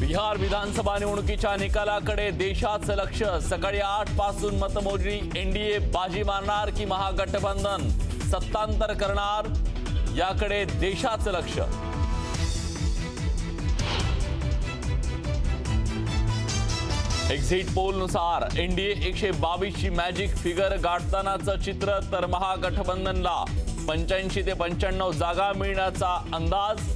बिहार विधानसभा निवडणुकीच्या निकालाकडे देशाचं लक्ष। सकाळी 8 पासून मतमोजणी। एनडीए बाजी मारणार की महागठबंधन सत्तांतर करणार, याकडे देशाचं लक्ष। एक्झिट पोल नुसार एनडीए 122 ची मॅजिक फिगर गाठतानाचं चित्र, तर महागठबंधनला 85 ते 95 जागा मिळण्याचा अंदाज।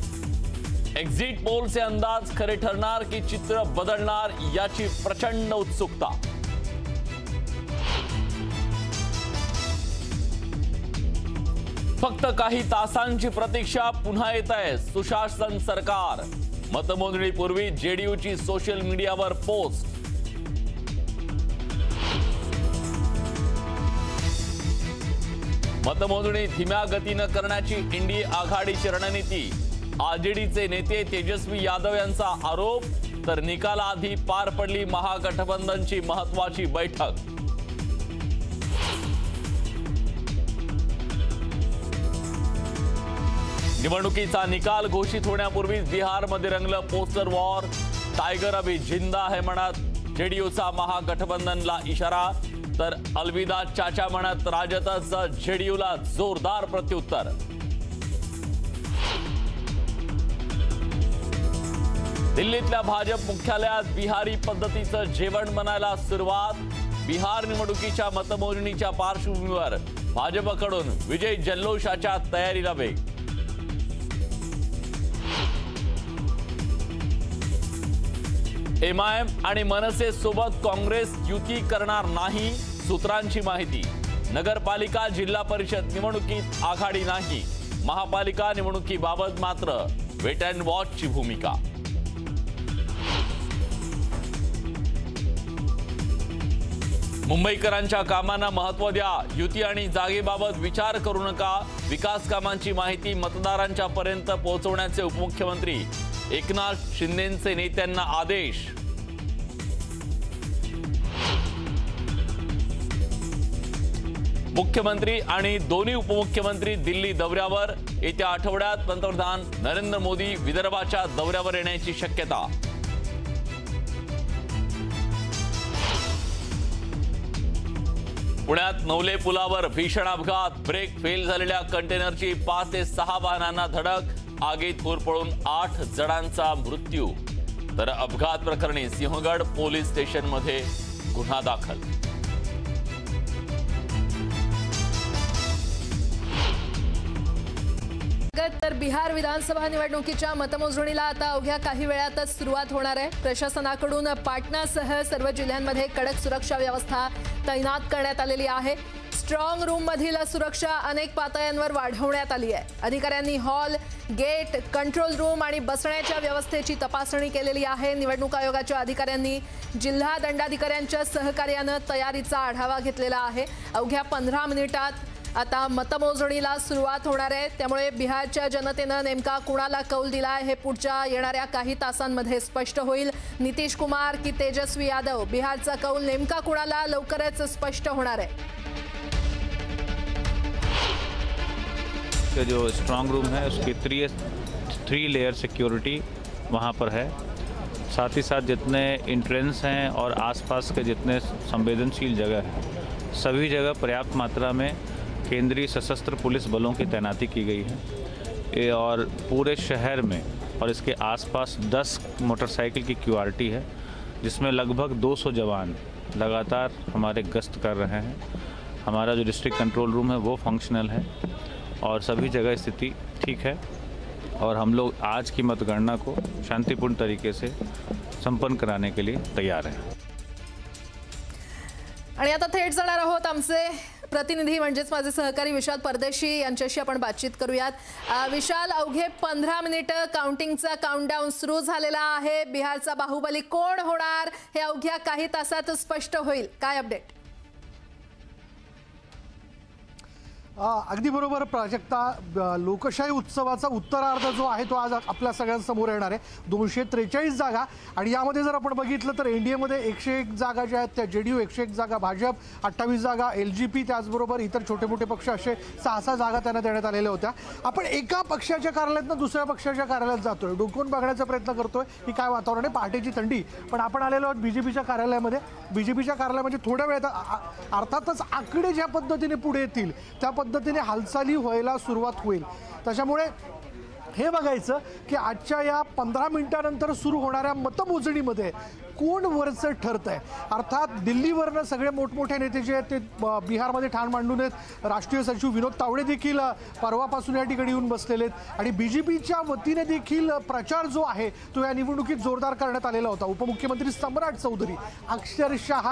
एक्झिट पोलचे अंदाज खरे ठरणार की चित्र बदलणार, याची प्रचंड उत्सुकता। फक्त काही तासांची प्रतीक्षा, पुन्हा येत आहे सुशासन सरकार। मतमोजणीपूर्वी जेडीयूची सोशल मीडियावर पोस्ट। मतमोजणी धीम्या गतीनं करण्याची एनडीए आघाडीची रणनीती। आरजेडीचे नेते तेजस्वी यादव यांचा आरोप, तर निकालाआधी पार पडली महागठबंधनची महत्त्वाची बैठक। निवडणुकीचा निकाल घोषित होण्यापूर्वीच बिहारमध्ये रंगलं पोस्टर वॉर। टायगर अभी जिंदा है म्हणत जेडीयूचा महागठबंधनला इशारा, तर अलविदा चाचा म्हणत राजदचं जेडीयूला जोरदार प्रत्युत्तर। दिल्लीतल्या भाजप मुख्यालयात बिहारी पद्धतीचं जेवण बनायला सुरुवात। बिहार निवडणुकीच्या मतमोजणीच्या पार्श्वभूमीवर भाजपकडून विजय जल्लोषाच्या तयारीला वेग। एमआयएम आणि मनसे सोबत काँग्रेस युती करणार नाही, सूत्रांची माहिती। नगरपालिका जिल्हा परिषद निवडणुकीत आघाडी नाही, महापालिका निवडणुकीबाबत मात्र वेट अँड वॉचची भूमिका। मुंबईकरांच्या कामांना महत्त्व द्या, युती आणि जागेबाबत विचार करू नका। विकास कामांची माहिती मतदारांच्या पर्यंत पोहोचवण्याचे उपमुख्यमंत्री एकनाथ शिंदेंचे नेत्यांना आदेश। मुख्यमंत्री आणि दोन्ही उपमुख्यमंत्री दिल्ली दौऱ्यावर। येत्या आठवड्यात पंतप्रधान नरेंद्र मोदी विदर्भाच्या दौऱ्यावर येण्याची शक्यता। पुण्यात नवले पुलावर भीषण अपघात। ब्रेक फेल झालेल्या कंटेनरची 5 ते 6 वाहनांना धडक। आगीत होरपळून 8 जणांचा मृत्यू, तर अपघात प्रकरणी सिंहगड पोलीस स्टेशनमध्ये गुन्हा दाखल। तर बिहार विधानसभा निवडणुकीच्या मतमोजणीला आता अवघ्या काही वेळातच सुरुवात होणार आहे। प्रशासनाकडून पाटणासह सर्व जिल्ह्यांमध्ये कडक सुरक्षा व्यवस्था तैनात करण्यात आलेली आहे। स्ट्रॉंग रूम मधील सुरक्षा अनेक पातळ्यांवर वाढवण्यात आली आहे। अधिकाऱ्यांनी हॉल, गेट, कंट्रोल रूम आणि बसण्याच्या व्यवस्थेची तपासणी केलेली आहे। निवडणूक आयोगाच्या अधिकाऱ्यांनी जिल्हा दंडाधिकाऱ्यांच्या सहकार्याने तयारीचा आढावा घेतलेला आहे। अवघ्या 15 मिनिटात आता मतमोजणीला सुरुवात होणार आहे, त्यामुळे बिहारच्या जनतेने नेमका कुणाला कौल दिला आहे हे पुढच्या येणाऱ्या काही तासांमध्ये स्पष्ट होईल। नितीश कुमार की तेजस्वी यादव, बिहारचा कौल नेमका कुणाला लवकरच स्पष्ट होणार आहे। जो स्ट्रांग रूम है उसकी 3 लेयर सिक्योरिटी वहाँ पर है। साथ ही साथ जितने एंट्रेंस हैं और आसपास के जितने संवेदनशील जगह हैं, सभी जगह पर्याप्त मात्रा में केंद्रीय सशस्त्र पुलिस बलों की तैनाती की गई है। और पूरे शहर में और इसके आसपास 10 मोटरसाइकिल की क्यूआरटी है, जिसमें लगभग 200 जवान लगातार हमारे गश्त कर रहे हैं। हमारा जो डिस्ट्रिक्ट कंट्रोल रूम है वो फंक्शनल है और सभी जगह स्थिति ठीक है, और हम लोग आज की मतगणना को शांतिपूर्ण तरीके से संपन्न कराने के लिए तैयार हैं। आणि आता थेट जाणार आहोत आमचे प्रतिनिधी म्हणजेच माझे सहकारी विशाल परदेशी यांच्याशी आपण बातचीत करूयात। विशाल, अवघे 15 मिनिटं काउंटिंगचा काउंटडाऊन सुरू झालेला आहे। बिहारचा बाहुबली कोण होणार हे अवघ्या काही तासात स्पष्ट होईल, काय अपडेट? अगदी बरोबर प्राजक्ता. लोकशाही उत्सवाचा उत्तरार्ध जो आहे तो आज आपल्या सगळ्यांसमोर येणार आहे. 243 जागा आणि यामध्ये जर आपण बघितलं तर एनडीएमध्ये 101 जागा ज्या आहेत त्या जेडीयू, 101 जागा भाजप, 28 जागा एलजीपी, त्याचबरोबर इतर छोटे मोठे पक्ष असे 6-6 जागा त्यांना देण्यात आलेल्या होत्या. आपण एका पक्षाच्या कार्यालयातनं दुसऱ्या पक्षाच्या कार्यालयात जातोय, डोकून बघण्याचा प्रयत्न करतोय की काय वातावरण आहे. पहाटेची थंडी, पण आपण आलेलो आहोत बीजेपीच्या कार्यालयामध्ये. बीजेपीच्या कार्यालयामध्ये थोड्या वेळात अर्थातच आकडे ज्या पद्धतीने पुढे येतील त्या पद्धतीने हालचाली व्हायला सुरुवात होईल. त्याच्यामुळे हे बघायचं की आजच्या या 15 मिनिटांनंतर सुरू होणाऱ्या मतमोजणीमध्ये कोण वरचं ठरत आहे. अर्थात दिल्लीवरनं सगळे मोठमोठे नेते जे आहेत ते बिहारमध्ये ठाण मांडून आहेत. राष्ट्रीय सचिव विनोद तावडे देखील परवापासून या ठिकाणी येऊन बसलेले आहेत आणि बीजेपीच्या वतीने देखील प्रचार जो आहे तो या निवडणुकीत जोरदार करण्यात आलेला होता. उपमुख्यमंत्री सम्राट चौधरी अक्षरशः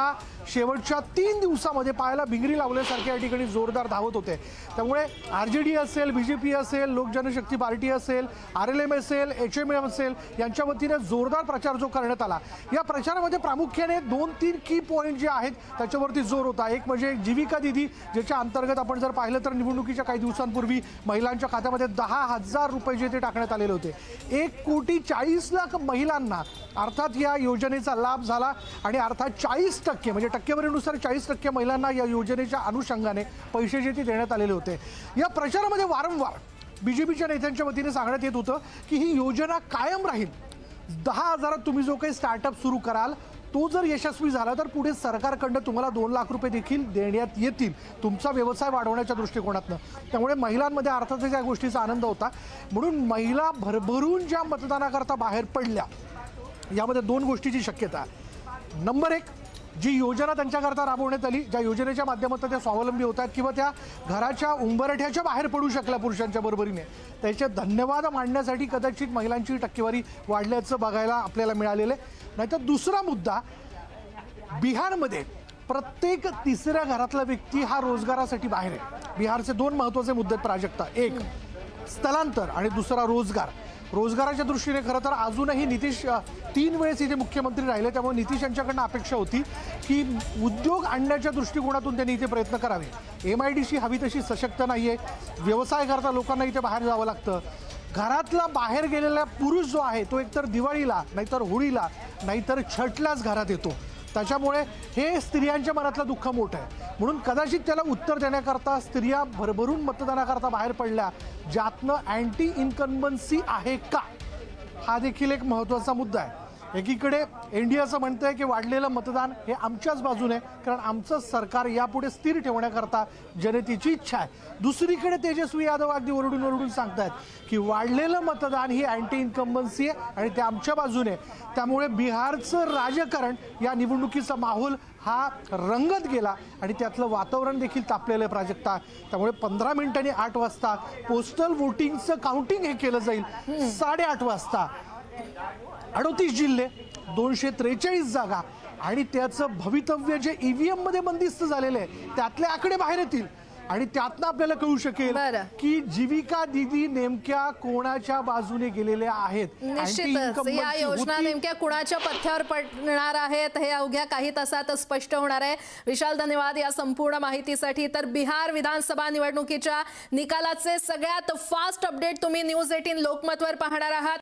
शेवटच्या 3 दिवसामध्ये पायाला भिंगरी लावल्यासारखे या ठिकाणी जोरदार धावत होते. त्यामुळे आरजेडी असेल, बीजेपी असेल, लोक जनशक्ती पार्टी असेल, आरएलएम असेल, एचएमएम असेल, यांच्या वतीने जोरदार प्रचार जो करण्यात आला. या प्रचारामध्ये प्रामुख्याने 2-3 की पॉईंट जे आहेत त्याच्यावरती जोर होता. एक म्हणजे जीविका दीदी, ज्याच्या अंतर्गत आपण जर पाहिलं तर निवडणुकीच्या काही दिवसांपूर्वी महिलांच्या खात्यामध्ये 10,000 रुपये जे ते टाकण्यात आलेले होते. 1,40,00,000 महिलांना अर्थात या योजनेचा लाभ झाला आणि अर्थात 40% म्हणजे टक्केवारीनुसार 40% महिलांना या योजनेच्या अनुषंगाने पैसे जे ते देण्यात आलेले होते. या प्रचारामध्ये वारंवार बीजेपीच्या नेत्यांच्या वतीने सांगण्यात येत होतं की ही योजना कायम राहील. 10,000 तुम्ही जो काही स्टार्टअप सुरू कराल तो जर यशस्वी झाला तर पुढे सरकारकडनं तुम्हाला 2 लाख रुपये देखील देण्यात येतील तुमचा व्यवसाय वाढवण्याच्या दृष्टिकोनातनं. त्यामुळे महिलांमध्ये अर्थातच या गोष्टीचा आनंद होता. म्हणून महिला भरभरून ज्या मतदानाकरता बाहेर पडल्या यामध्ये 2 गोष्टीची शक्यता आहे. नंबर 1, जी योजना त्यांच्याकरता राबवण्यात आली, ज्या योजनेच्या माध्यमातून त्या स्वावलंबी होतात किंवा त्या घराच्या उंबरठ्याच्या बाहेर पडू शकल्या पुरुषांच्या बरोबरीने, त्याचे धन्यवाद मांडण्यासाठी कदाचित महिलांची टक्केवारी वाढल्याचं बघायला आपल्याला मिळालेलं आहे. नाहीतर दुसरा मुद्दा, बिहारमध्ये प्रत्येक 3ऱ्या घरातला व्यक्ती हा रोजगारासाठी बाहेर आहे. बिहारचे 2 महत्त्वाचे मुद्दे आहेत प्राजक्ता. एक स्थलांतर आणि दुसरा रोजगार. रोजगाराच्या दृष्टीने खरं तर अजूनही नितीश 3 वेळेस इथे मुख्यमंत्री राहिले, त्यामुळे नितीश यांच्याकडनं अपेक्षा होती की उद्योग आणण्याच्या दृष्टिकोनातून त्यांनी इथे प्रयत्न करावे. MIDC हवी तशी सशक्त नाही आहे. व्यवसाय करता लोकांना इथे बाहेर जावं लागतं. घरातला बाहेर गेलेला पुरुष जो आहे तो एकतर दिवाळीला, नाहीतर होळीला, नाहीतर छठलाच घरात येतो. त्याच्यामुळे हे स्त्रियांच्या मनातलं दुःख मोठं आहे. म्हणून कदाचित त्याला उत्तर देण्याकरता स्त्रिया भरभरून मतदानाकरता बाहेर पडल्या, ज्यातनं अँटी इन्कम्बन्सी आहे का, हा देखील एक महत्त्वाचा मुद्दा आहे. एकीकडे एनडीए असं म्हणतंय की वाढलेलं मतदान हे आमच्याच बाजूने, कारण आमचं सरकार यापुढे स्थिर ठेवण्याकरता जनतेची इच्छा आहे. दुसरीकडे तेजस्वी यादव अगदी ओरडून सांगतायत की वाढलेलं मतदान ही अँटी इन्कम्बन्सी आहे आणि ते आमच्या बाजूने. त्यामुळे बिहारचं राजकारण या निवडणुकीचा माहोल हा रंगत गेला आणि त्यातलं वातावरण देखील तापलेलं आहे प्राजक्ता. त्यामुळे 15 मिनिटांनी 8 वाजता पोस्टल वोटिंगचं काउंटिंग हे केलं जाईल. 8:30 वाजता 38 जिल्हे, 243 जागा आणि त्याचं भवितव्य जे EVM मध्ये बंदिस्त झालेलं आहे त्यातले आकडे बाहेर येतील आणि त्यातनं आपल्याला कळू शकेल की जीविका दीदी नेमक्या कोणाच्या बाजूने गेलेल्या आहेत. निश्चितच या योजना नेमक्या कुणाच्या पथ्यावर पडणार आहेत हे अवघ्या काही तासात स्पष्ट होणार आहे. विशाल, धन्यवाद या संपूर्ण माहितीसाठी. तर बिहार विधानसभा निवडणुकीच्या निकालाचे सगळ्यात फास्ट अपडेट तुम्ही न्यूज 18 लोकमतवर पाहणार आहात.